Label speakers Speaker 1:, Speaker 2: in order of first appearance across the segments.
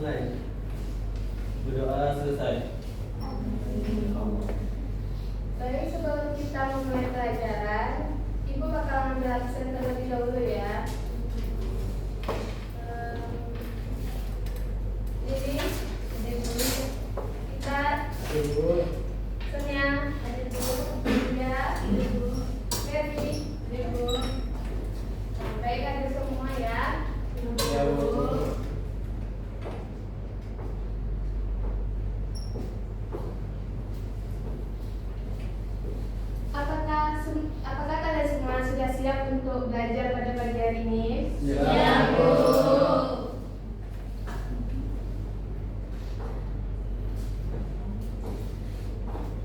Speaker 1: mulai. Berdoa selesai.
Speaker 2: Baik, sebelum kita memulai pelajaran, Ibu bakal ngambil absen terlebih dahulu ya. Jadi, kita Sonia, ada dulu, India, dulu, Mary, dulu. Baik, ada semua ya. Dulu. Apakah kalian semua sudah siap untuk belajar pada pagi hari ini?
Speaker 1: Ya, Bu.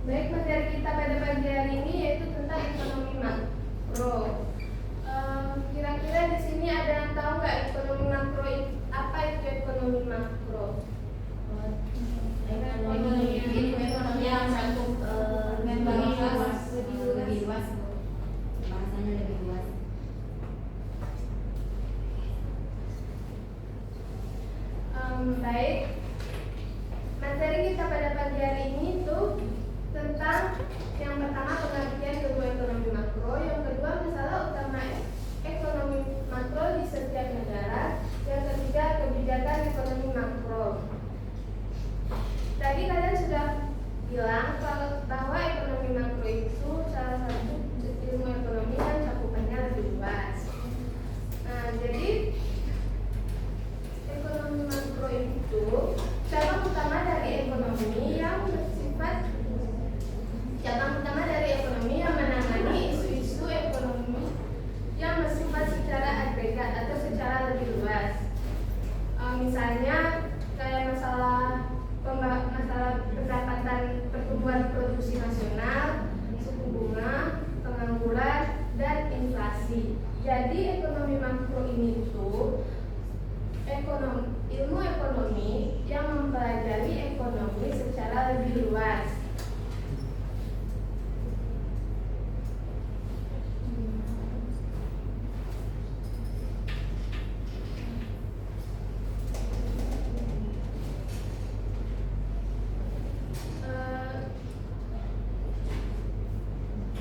Speaker 2: Baik, materi kita pada pagi hari ini yaitu tentang ekonomi makro. Kira-kira di sini ada yang tahu nggak ekonomi makro apa itu ekonomi makro?
Speaker 3: Ekonomi yang mencakup lebih luas, bahasanya lebih luas.
Speaker 2: Baik, materi kita pada pagi hari ini tuh tentang yang pertama pengertian ilmu ekonomi makro, yang kedua masalah utama ekonomi makro di setiap negara, yang ketiga kebijakan ekonomi makro. Tadi kalian sudah bilang bahwa ekonomi makro itu salah satu ilmu ekonomi yang cakupannya lebih luas. Nah, jadi ekonomi makro itu cabang utama dari ekonomi yang menangani isu-isu ekonomi yang bersifat secara agregat atau secara lebih luas. Misalnya kayak masalah pendapatan pertumbuhan produksi nasional, suku bunga, pengangguran, dan inflasi. Jadi ekonomi makro ini itu ilmu ekonomi yang mempelajari ekonomi secara lebih luas.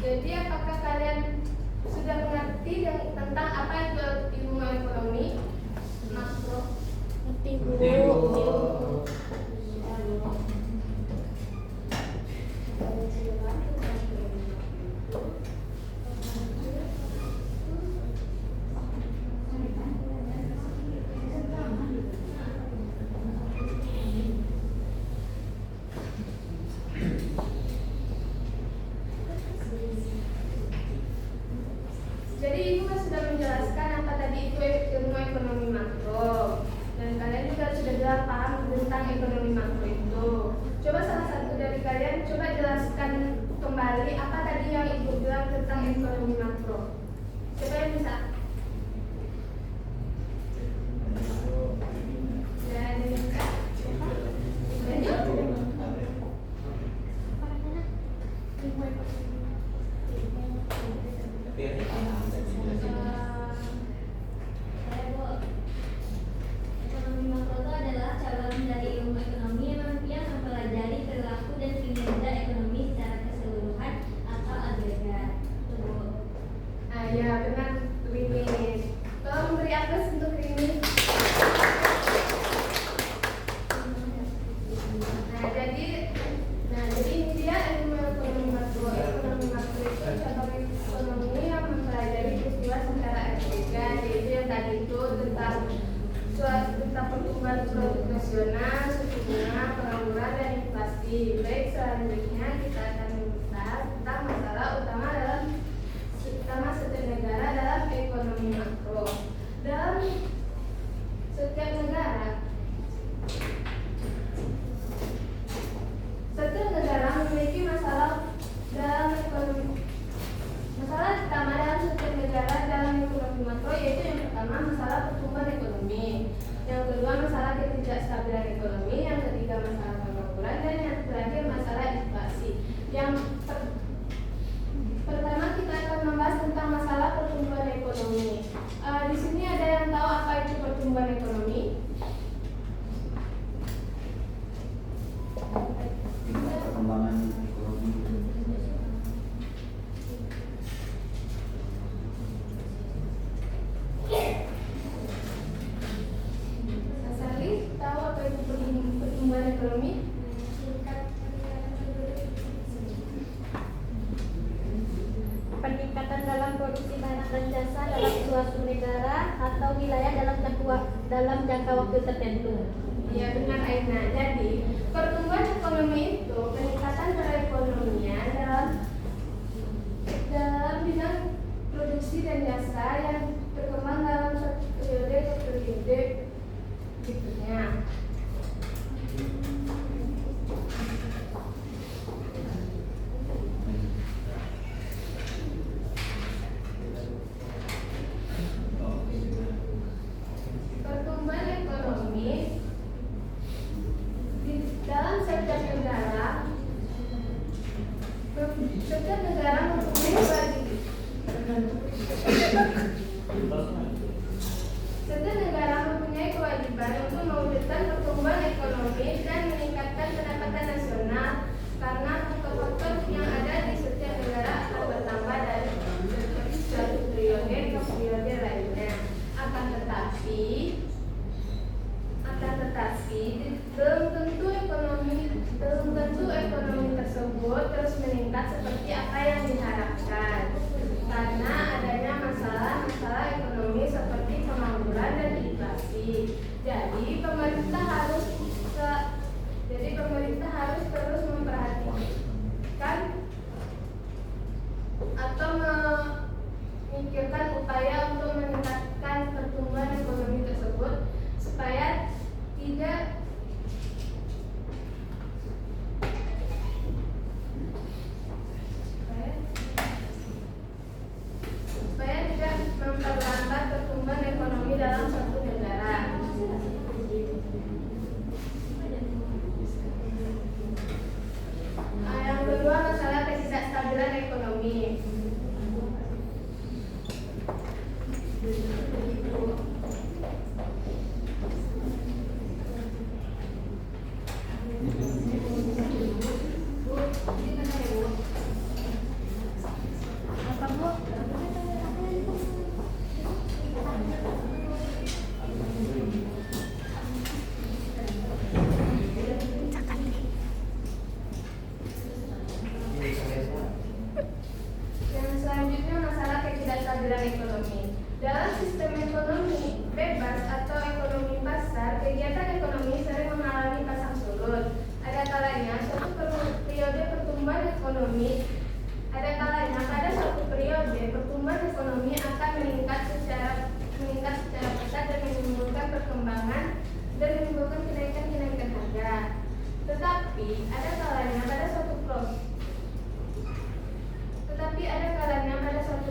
Speaker 2: Jadi apakah kalian sudah mengerti tentang apa itu ilmu ekonomi makro?
Speaker 3: Ngerti, Bu.
Speaker 2: Jadi Ibu kan sudah menjelaskan apa tadi itu ilmu ekonomi makro, dan kalian juga sudah jelas paham tentang ekonomi makro itu. Coba salah satu dari kalian coba jelaskan kembali apa tadi yang Ibu bilang tentang ekonomi makro. Siapa yang bisa? Dan bisa.
Speaker 3: Ekonomi makro itu adalah cabang dari ilmu ekonomi yang mempelajari perilaku dan kinerja ekonomi secara keseluruhan atau agregat.
Speaker 2: Ya benar, Rini. Tolong beri aplaus untuk Rini. Jadi ini dia ilmu ekonomi makro. Ekonomi makro itu cabang ekonomi yang mempelajari peristiwa secara agregat, yaitu yang tadi itu tentang pertumbuhan produk nasional, suku bunga, pengangguran, dan inflasi. Baik, selanjutnya kita akan membahas tentang masalah utama setiap negara dalam ekonomi makro. Dalam setiap negara memiliki masalah dalam ekonomi. Masalah utama dalam setiap negara dalam ekonomi makro yaitu yang pertama masalah pertumbuhan ekonomi, yang kedua masalah ketidakstabilan ekonomi, yang ketiga masalah pengangguran, dan yang terakhir masalah inflasi. Yang pertama kita akan membahas tentang masalah pertumbuhan ekonomi. Di sini ada yang tahu apa itu pertumbuhan ekonomi? Iya benar Aina. Jadi pertumbuhan ekonomi itu peningkatan perekonomian dalam bidang produksi dan jasa yang berkembang dalam satu periode ke periode berikutnya. Pertumbuhan ekonomi di dalam setiap negara mempunyai kewajiban untuk mewujudkan pertumbuhan ekonomi dan meningkatkan pendapatan nasional karena faktor-faktor yang ada di setiap negara akan bertambah dari suatu periode ke periode lainnya. Akan tetapi belum tentu ekonomi tersebut terus meningkat seperti apa yang diharapkan karena adanya masalah ekonomi seperti pengangguran dan inflasi. Jadi pemerintah harus terus memperhatikan atau memikirkan upaya untuk meningkatkan pertumbuhan ekonomi tersebut supaya tidak memperlambat pertumbuhan ekonomi dalam suatu negara. Yang kedua, masalah ketidakstabilan ekonomi. Dalam sistem ekonomi bebas atau ekonomi pasar, kegiatan ekonomi sering mengalami pasang surut. Ada kalanya pada suatu periode pertumbuhan ekonomi akan meningkat secara pesat dan menimbulkan perkembangan dan menimbulkan kenaikan harga. Tetapi ada kalanya pada suatu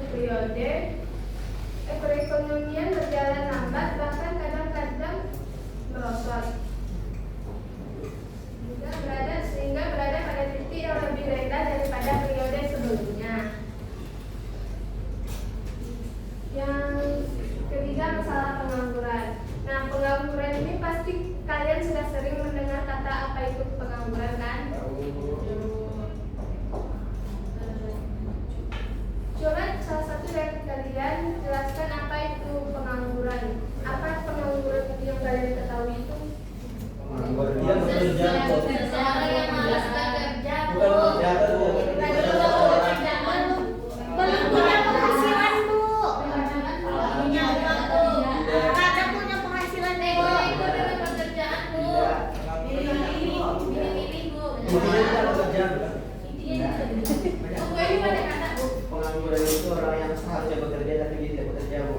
Speaker 2: periode perekonomian berjalan lambat, bahkan kadang-kadang merosot. Sehingga berada pada titik yang lebih rendah daripada periode sebelumnya. Yang ketiga, masalah pengangguran. Nah, pengangguran ini pasti kalian sudah sering mendengar kata apa itu pengangguran, kan? Coba salah satu dari kalian jelaskan apa itu pengangguran. Apa pengangguran yang kalian ketahui itu?
Speaker 1: Pengangguran dia bekerja.
Speaker 3: Seorang yang malas bekerja, Bu.
Speaker 4: Belum punya penghasilan, Bu.
Speaker 3: Punya uang, Bu.
Speaker 4: Ada punya penghasilan, Bu.
Speaker 3: Ego dengan pekerjaan, Bu. Milih-milih, Bu.
Speaker 1: Intinya kita bekerja, bukan?
Speaker 3: Tunggu ini pada kata, Bu.
Speaker 1: Pengangguran itu orang yang seharusnya bekerja tapi dia tidak bekerja, Bu.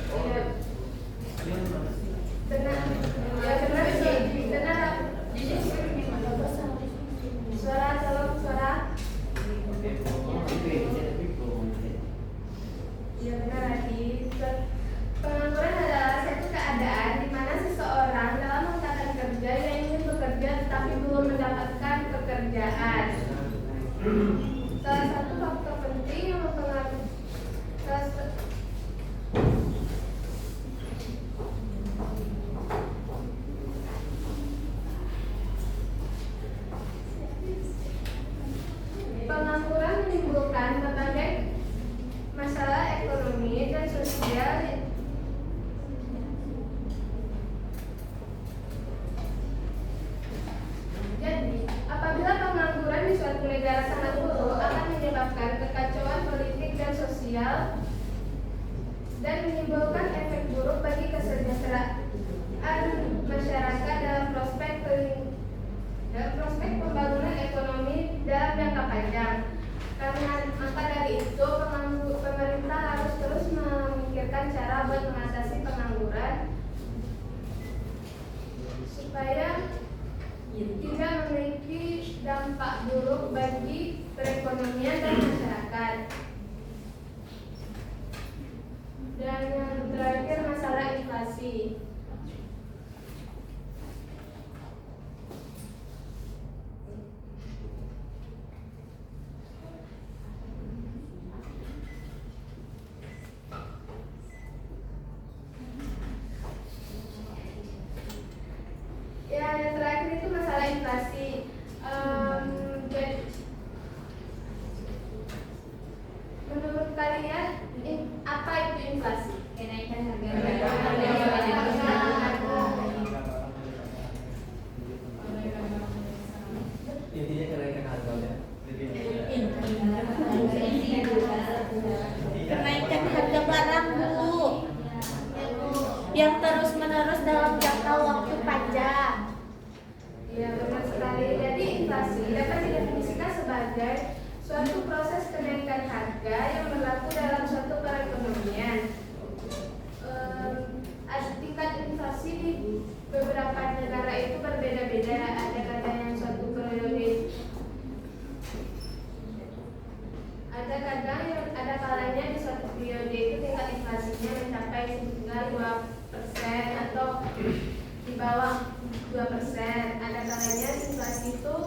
Speaker 2: Iya. Benar. Ya benar sih. Benar. Suara, tolong suara. Ya benar tadi. Pengangguran adalah satu keadaan di mana seseorang dalam melakukan kerja yang ingin bekerja tetapi belum mendapatkan pekerjaan. Salah satu faktor penting yang mempengaruhi pengangguran menimbulkan berbagai masalah ekonomi dan sosial. Jadi, apabila pengangguran di suatu negara sangat buruk akan menyebabkan kekacauan politik dan sosial dan menimbulkan efek buruk bagi kesejahteraan supaya tidak memiliki dampak buruk bagi perekonomian dan masyarakat. Dan yang terakhir masalah inflasi. Ya, yang terakhir itu masalah inflasi. Jadi, menurut kalian apa itu inflasi?
Speaker 3: Kenaikan harga
Speaker 1: Intinya kenaikan harga ya.
Speaker 4: Kenaikan harga barang, Bu, yang terus menerus dalam jangka waktu panjang.
Speaker 2: Ya, benar sekali. Jadi inflasi dapat didefinisikan sebagai suatu proses kenaikan harga yang berlaku dalam suatu perekonomian. Tingkat inflasi di beberapa negara itu berbeda-beda. Ada kadang yang suatu periode, ada kalanya di suatu periode itu tingkat inflasinya mencapai hingga 2% atau di bawah 2%. Ada kalanya inflasi itu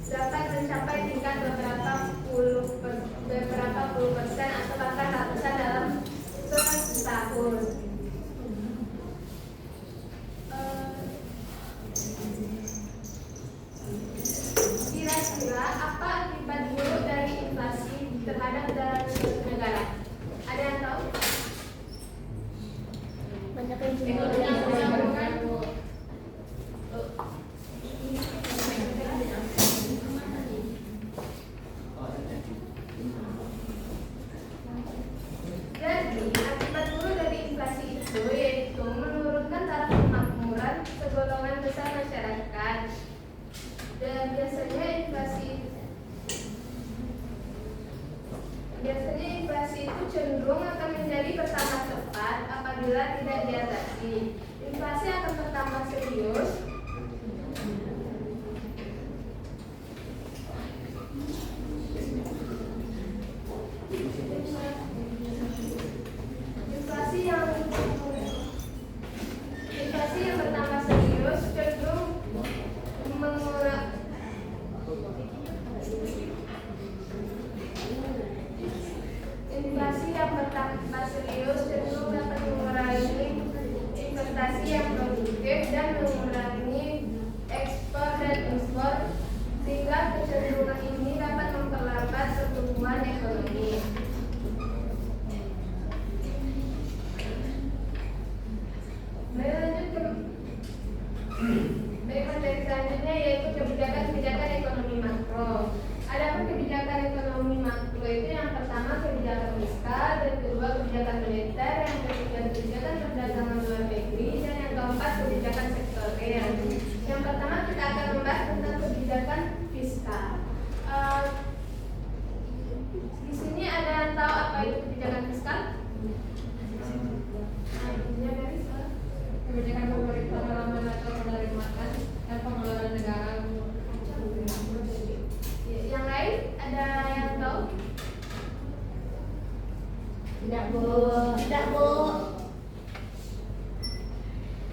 Speaker 2: dapat mencapai tingkat beberapa puluh persen atau bahkan ratusan dalam setahun. Kira-kira apa akibat buruk dari inflasi terhadap dalam suatu negara? Ada yang tahu?
Speaker 4: Banyak yang
Speaker 2: Jadi, akibat buruk dari inflasi itu yaitu menurunkan taraf kemakmuran segolongan besar masyarakat. Dan biasanya inflasi itu cenderung akan menjadi bertambah cepat apabila tidak diatasi. Inflasi akan bertambah serius Inflasi yang bertambah serius cenderung dapat mengurangi investasi yang produktif dan mengurangi ekspor dan impor, sehingga kecenderungan ini dapat memperlambat pertumbuhan ekonomi. Baik, materi selanjutnya yaitu kebijakan-kebijakan ekonomi makro. Adapun kebijakan ekonomi makro itu yang pertama kebijakan fiskal, dan kedua kebijakan moneter, yang ketiga kebijakan perdagangan luar negeri, dan yang keempat kebijakan sektorial. Yang pertama kita akan membahas tentang kebijakan fiskal. Di sini ada yang tahu apa itu kebijakan fiskal?
Speaker 5: Kebijakan pemerintah dalam mengatur penerimaan dan pengeluaran negara.
Speaker 2: Yang lain ada yang tahu?
Speaker 4: Tidak, Bu. Tidak, Bu.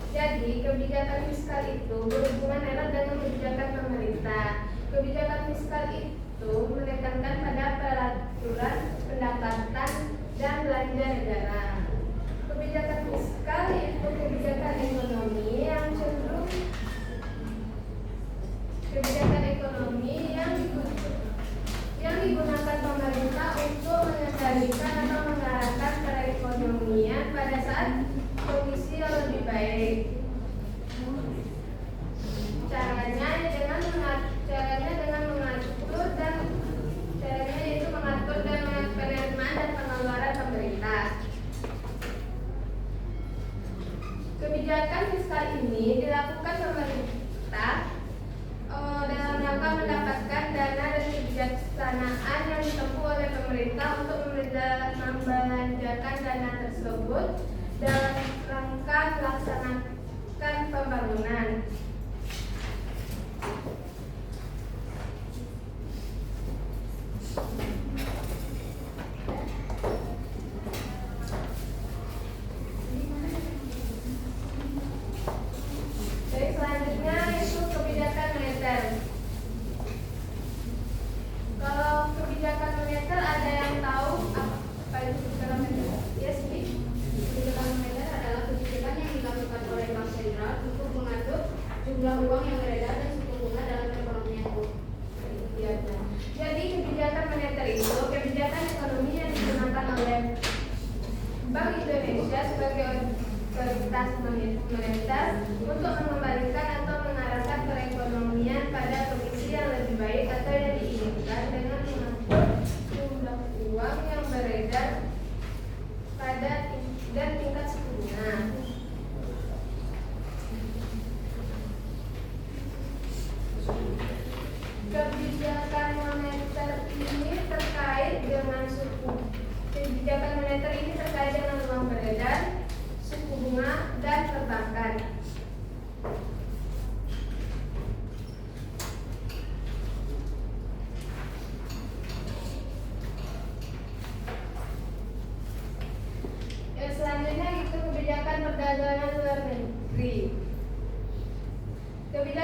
Speaker 2: Jadi kebijakan fiskal itu berhubungan erat dengan kebijakan pemerintah. Kebijakan fiskal itu menekankan pada peraturan pendapatan dan belanja negara. Kebijakan fiskal itu kebijakan ekonomi yang cenderung yang digunakan pemerintah untuk mengendalikan atau mengarahkan perekonomian pada saat kondisi yang lebih baik. Caranya mengatur dan penerimaan dan pengeluaran pemerintah.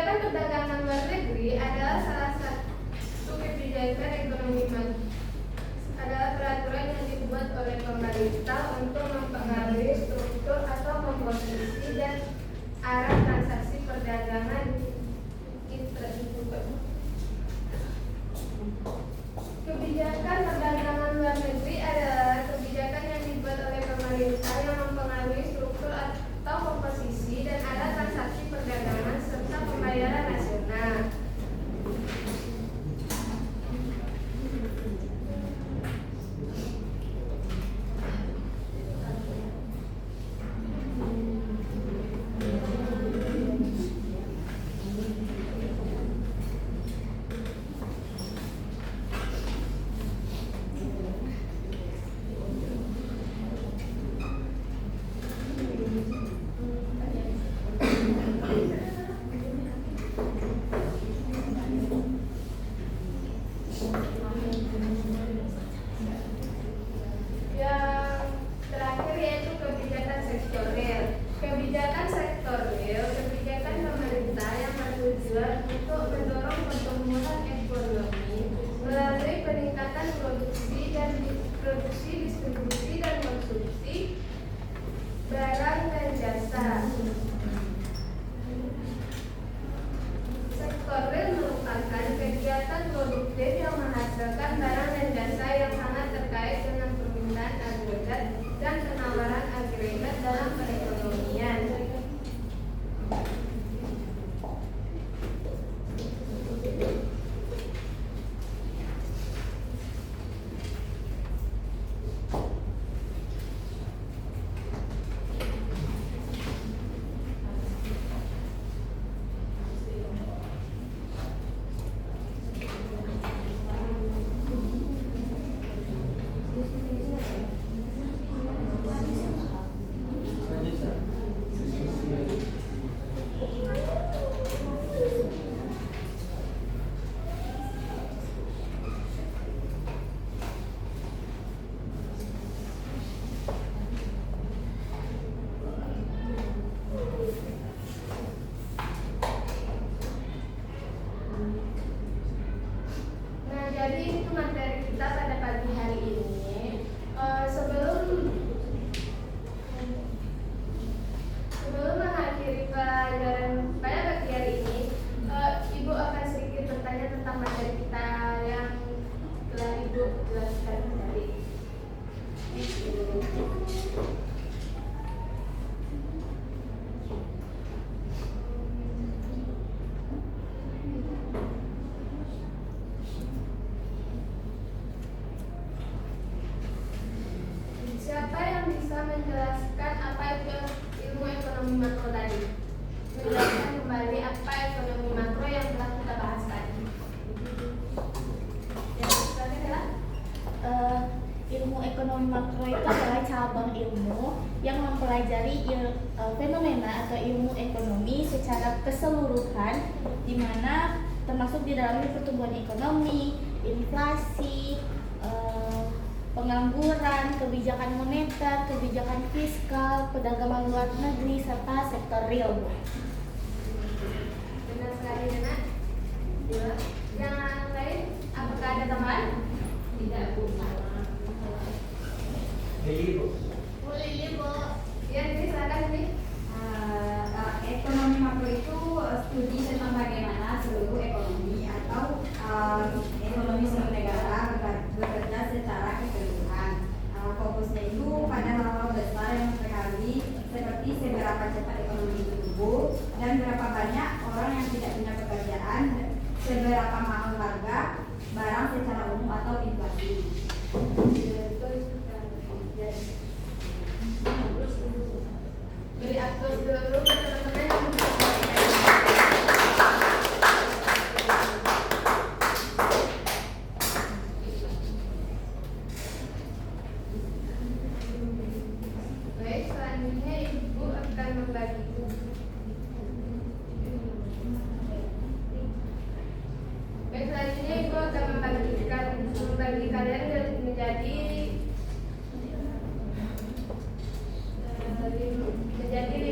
Speaker 2: Kebijakan perdagangan luar negeri adalah salah satu kebijakan ekonomi adalah peraturan yang dibuat oleh pemerintah untuk mempengaruhi struktur atau komposisi dan arah transaksi perdagangan Kebijakan perdagangan luar negeri adalah kebijakan yang dibuat oleh pemerintah yang mempengaruhi struktur atau komposisi dan arah transaksi perdagangan serta pembayaran nasional. Yang terakhir yaitu kebijakan sektorial. Kebijakan sektorial, kebijakan pemerintah yang bertujuan untuk mendorong pertumbuhan ekonomi melalui peningkatan produksi, distribusi dan konsumsi barang dan jasa. Sektorial merupakan kegiatan produktif yang menghasilkan barang dan jasa yang sangat terkait dengan permintaan agregat dan penawaran agregat dalam perekonomian. Nah, jadi itu materi kita pada pagi hari ini. Sebelum mengakhiri pelajaran pada pagi hari ini, Ibu akan sedikit bertanya tentang materi kita yang telah Ibu jelaskan tadi. Siapa yang bisa menjelaskan apa itu ilmu ekonomi makro tadi? Menjelaskan kembali apa ekonomi makro yang telah kita bahas tadi. Yang selanjutnya adalah
Speaker 4: Ilmu ekonomi makro itu adalah cabang ilmu yang mempelajari fenomena atau ilmu ekonomi secara keseluruhan, di mana termasuk di dalamnya pertumbuhan ekonomi, inflasi, pengangguran, kebijakan moneter, kebijakan fiskal, perdagangan luar negeri, serta sektor real.
Speaker 2: benar sekali, Nana. Yang lain, apakah ada tambahan? Tidak, Bu.
Speaker 1: Jadi Bu,
Speaker 2: Boleh, Bu. Ya, jadi silakan nih.
Speaker 6: Ekonomi makro itu studi tentang bagaimana seluruh ekonomi atau ekonomi seluruh negara bekerja secara keseluruhan. Fokusnya itu pada hal-hal besar yang terkali seperti seberapa cepat ekonomi itu tumbuh dan berapa banyak orang yang tidak punya pekerjaan, seberapa mahal harga barang secara umum atau inflasi.
Speaker 2: Beri aplaus dulu ke teman-teman yang baik, selanjutnya Ibu akan membagi. Baik, selanjutnya Ibu akan membagi kalian menjadi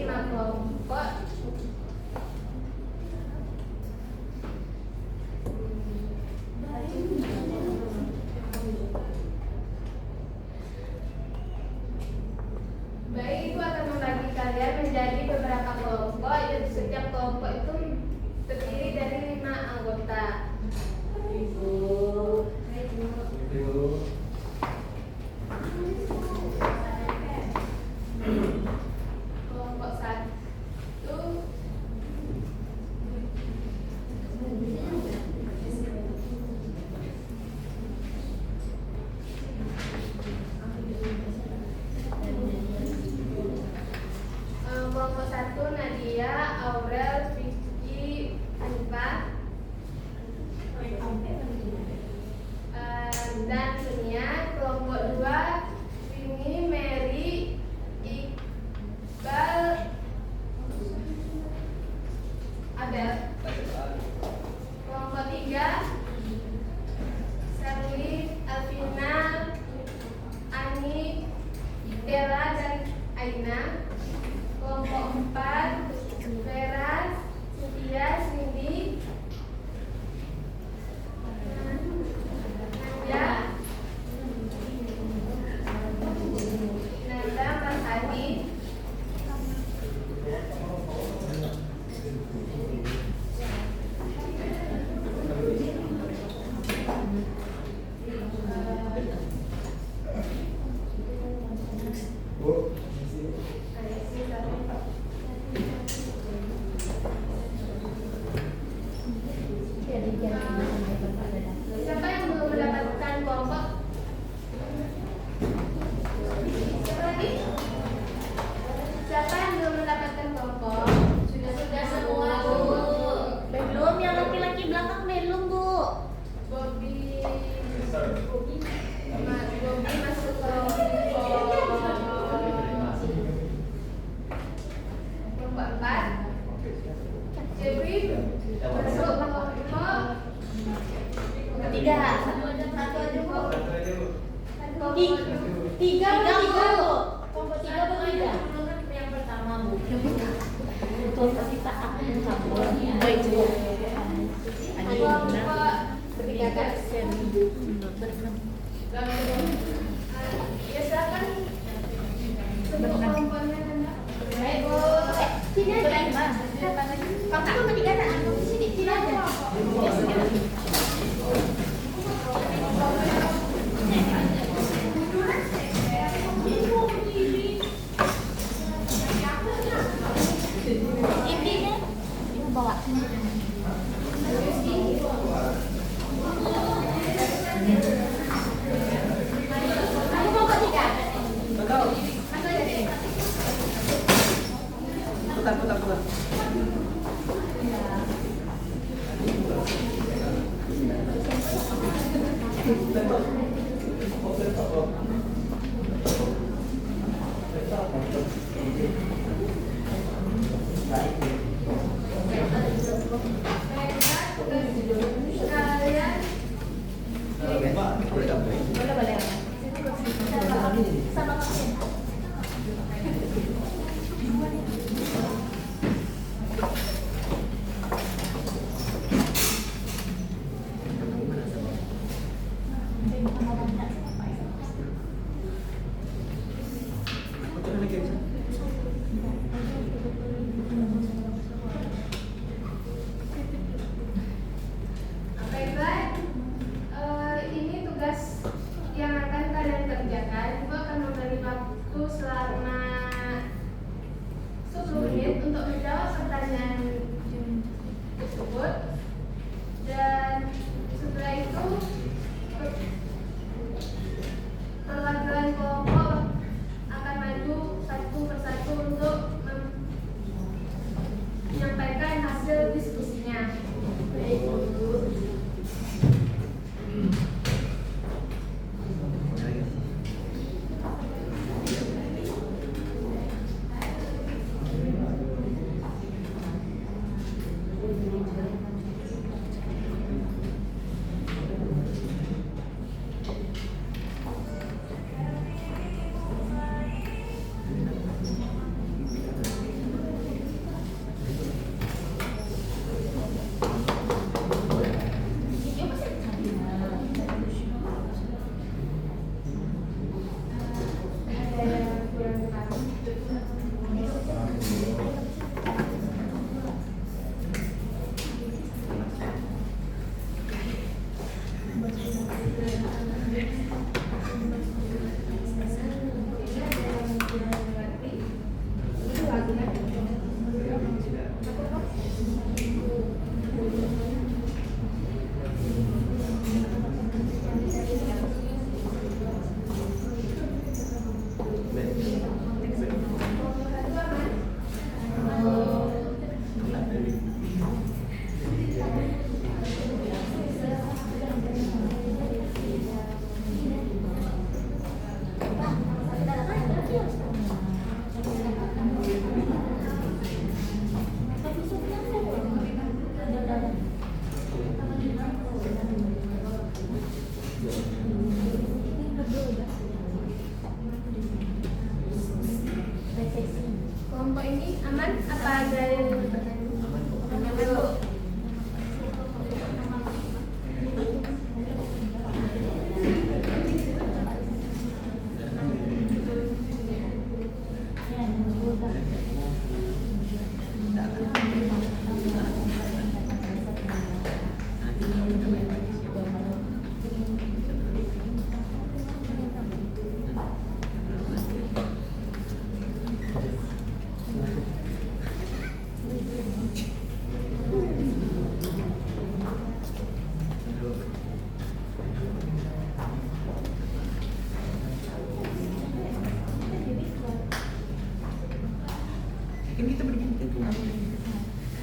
Speaker 2: 5 kelompok. Aurel, Vicky, Anita, dan Sonia. Kelompok 2 Winnie, Mary, Iqbal, Abel. Kelompok 3 Sally, Alvina, Ani, Bella, dan Aina. Kelompok 4 Vera, Cynthia, Cindy, Nanda, Mas Hadi. Siapa yang belum mendapatkan kelompok? Siapa lagi? Siapa yang belum mendapatkan kelompok? Sudah semua, Bu.
Speaker 4: Belum, yang laki-laki belakang belum, Bu.
Speaker 2: Bobby masuk kelompok 4. Jeffrey masuk kelompok
Speaker 4: 3.
Speaker 2: satu aja, Bu.
Speaker 4: Tiga, Bu.
Speaker 2: Kelompok 3 atau 3?
Speaker 4: Yang pertama, Bu. Kelompok kita aku campur. Baik, Bu.
Speaker 2: Kelompok
Speaker 4: Bertiga kan?
Speaker 2: ya silakan sebut kelompoknya, Nanda.
Speaker 4: Baik, Bu. Sini aja. Kamu sama tiga anak aku di sini. Sini aja. Intinya, ibu bawa. Aku kelompok 3.
Speaker 1: Putar.
Speaker 2: Kalian
Speaker 4: Boleh. Sama Kapten.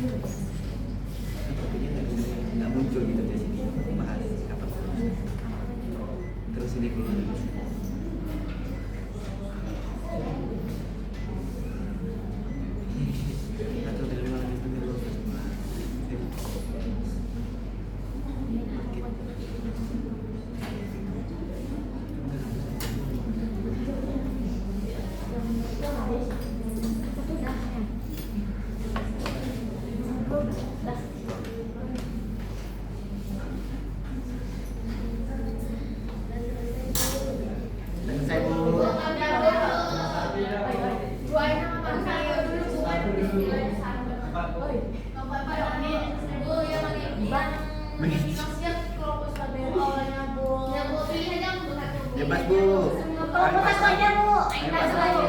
Speaker 1: topiknya nggak muncul gitu di sini bahas apa terus ini keluar. Atau dari mana itu dulu? Selesai Bu.
Speaker 2: Doain sama Bang Sayo dulu bukan istilahnya sahabat. Bu yang siap kelompok sahabat awalnya Bu. Ya Bu pilih aja Bu satu.
Speaker 1: Bebas Bu.
Speaker 2: Kelompok satu aja Bu.
Speaker 1: Bebas Bu.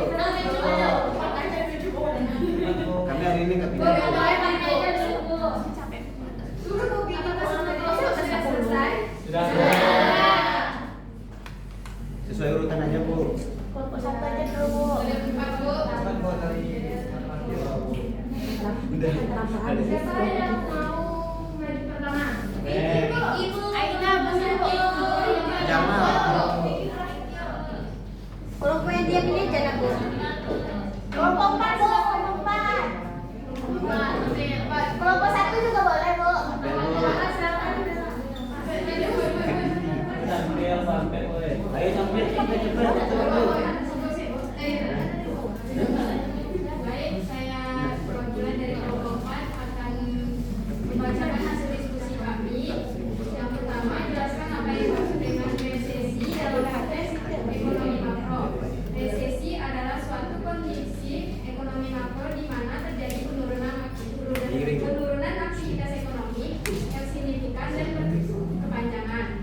Speaker 1: Kami hari ini nggak pindah.
Speaker 2: Suruh Bu pilih sudah selesai.
Speaker 1: Sesuai urutan aja Bu.
Speaker 4: Kelompok satu aja dulu Bu.
Speaker 2: Ada empat Bu. Siapa yang mau maju pertama? Ibu. Aina Bu.
Speaker 1: Jamal.
Speaker 6: Kelompok yang diam ini jangan Bu.
Speaker 4: Kelompok 4 Bu, kelompok 4. Kelompok 1 juga boleh Bu.
Speaker 1: Ayo sampai cepet.
Speaker 2: Baik, saya perwakilan dari kelompok 4 akan membacakan hasil diskusi kami. Yang pertama, jelaskan apa yang dimaksud dengan resesi dalam konteks ekonomi makro. Resesi adalah suatu kondisi ekonomi makro di mana terjadi penurunan aktivitas ekonomi yang signifikan dan berkepanjangan.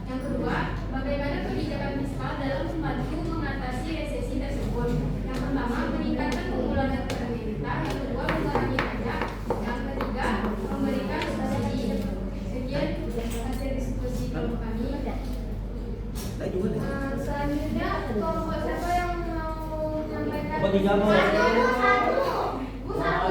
Speaker 2: Yang kedua, bagaimana kebijakan fiskal dalam membantu mengatasi resesi tersebut. Yang pertama, meningkatkan pengumpulan pemerintah. Yang kedua, mengurangi pajak. Yang ketiga, memberikan subsidi. Sekian hasil diskusi kelompok kami. Selanjutnya, kelompok siapa yang mau menyampaikan?
Speaker 1: Kelompok 3 Bu.
Speaker 2: Satu. Bu, satu.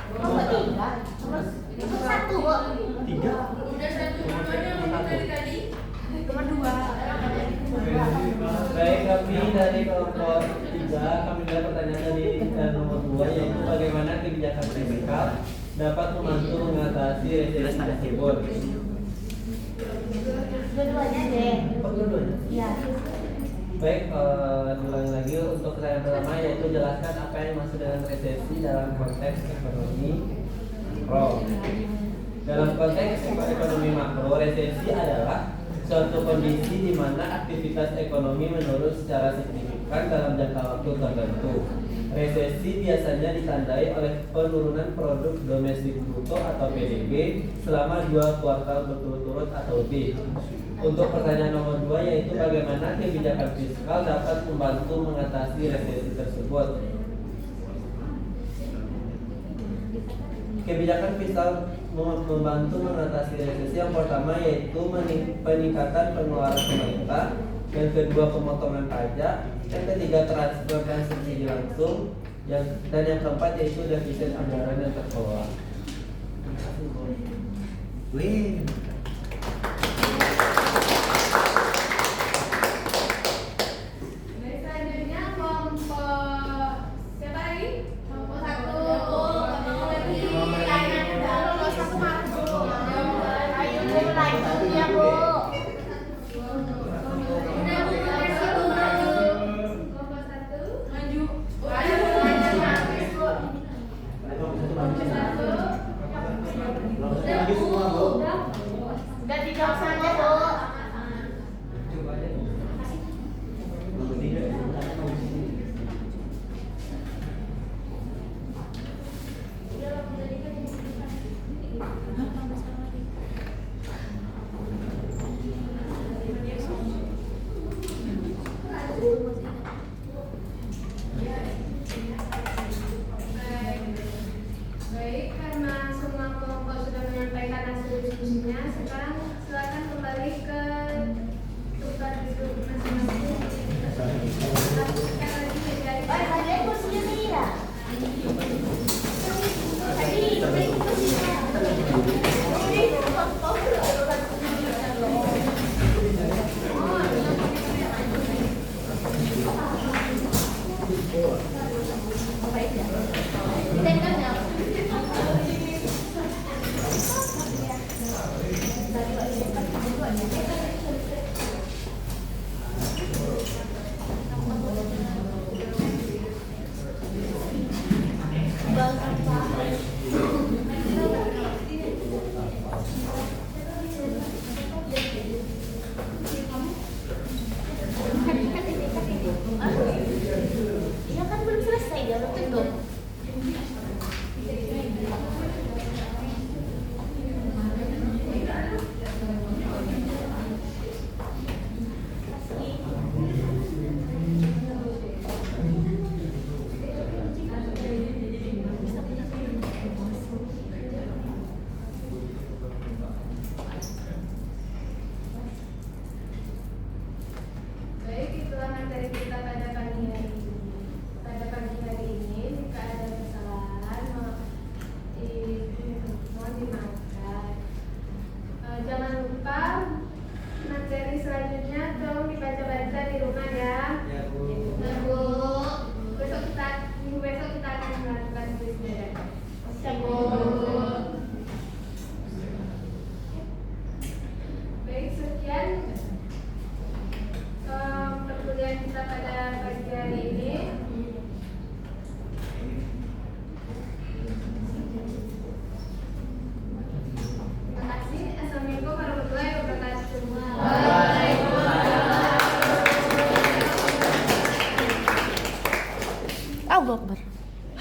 Speaker 2: Kelompok 3.
Speaker 4: Kelompok 1 Bu.
Speaker 1: 3.
Speaker 2: Udah satu dua-duanya yang dari tadi.
Speaker 7: Baik, kami dari kelompok 3 kami ada pertanyaan dari nomor 2 yaitu bagaimana kebijakan fiskal dapat membantu mengatasi resesi tersebut.
Speaker 4: Dua-duanya deh.
Speaker 7: Oh, dua-duanya?
Speaker 4: Iya.
Speaker 7: Baik, ulangi lagi untuk pertanyaan pertama yaitu jelaskan apa yang dimaksud dengan resesi dalam konteks ekonomi makro. Dalam konteks ekonomi makro, resesi adalah suatu kondisi di mana aktivitas ekonomi menurun secara signifikan dalam jangka waktu tertentu. Resesi biasanya ditandai oleh penurunan produk domestik bruto atau PDB selama 2 kuartal berturut-turut atau lebih. Untuk pertanyaan nomor 2 yaitu bagaimana kebijakan fiskal dapat membantu mengatasi resesi tersebut. Kebijakan fiskal membantu mengatasi resesi yang pertama yaitu peningkatan pengeluaran pemerintah, yang kedua pemotongan pajak, yang ketiga transfer dan subsidi langsung, dan yang keempat yaitu defisit anggaran yang terkelola.
Speaker 1: Wih.